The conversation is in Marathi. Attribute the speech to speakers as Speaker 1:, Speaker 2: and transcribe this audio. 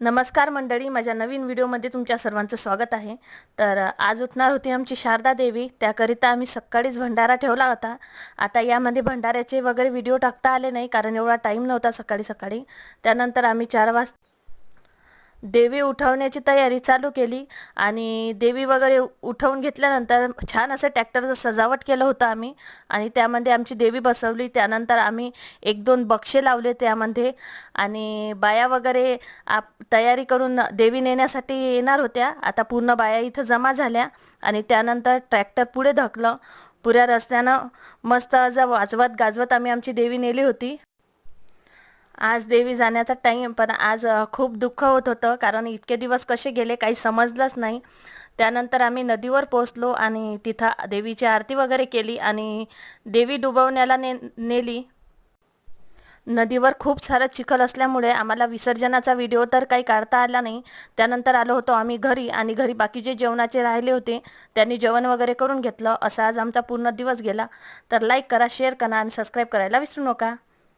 Speaker 1: नमस्कार मंडळी, माझ्या नवीन व्हिडिओमध्ये तुमच्या सर्वांचं स्वागत आहे। तर आज उठणार होती आमची शारदा देवी, त्याकरिता आम्ही सकाळीच भंडारा ठेवला होता। आता यामध्ये भंडाऱ्याचे वगैरे व्हिडिओ टाकता आले नाही कारण एवढा टाइम नव्हता सकाळी। त्यानंतर आम्ही 4 वाजता देवी उठवण्याची तयारी चालू केली आणि देवी वगैरे उठवून घेतल्यानंतर छान असं ट्रॅक्टरचं सजावट केलं होतं आम्ही आणि त्यामध्ये आमची देवी बसवली। त्यानंतर आम्ही 1-2 बक्षे लावले त्यामध्ये आणि बाया वगैरे तयारी करून देवी नेण्यासाठी येणार होत्या। आता पूर्ण बाया इथं जमा झाल्या आणि त्यानंतर ट्रॅक्टर पुढे ढकलं। पुऱ्या रस्त्यानं मस्त असं वाजवत गाजवत आम्ही आमची देवी नेली होती। आज देवी जाण्याचा टाइम, पण आज खूप दुःख होत होतं कारण इतके दिवस कसे गेले काही समजलंच नाही। त्यानंतर आम्ही नदीवर पोहोचलो आणि तिथं देवीची आरती वगैरे केली आणि देवी डुबवण्याला नेली। नदीवर खूप सारा चिखल असल्यामुळे आम्हाला विसर्जनाचा व्हिडिओ तर काही काढता आला नाही। त्यानंतर आलो होतो आम्ही घरी आणि घरी बाकीचे जेवणाचे राहिले होते त्यांनी जेवण वगैरे करून घेतलं। असा आज आमचा पूर्ण दिवस गेला। तर लाईक करा, शेअर करा आणि सबस्क्राईब करायला विसरू नका।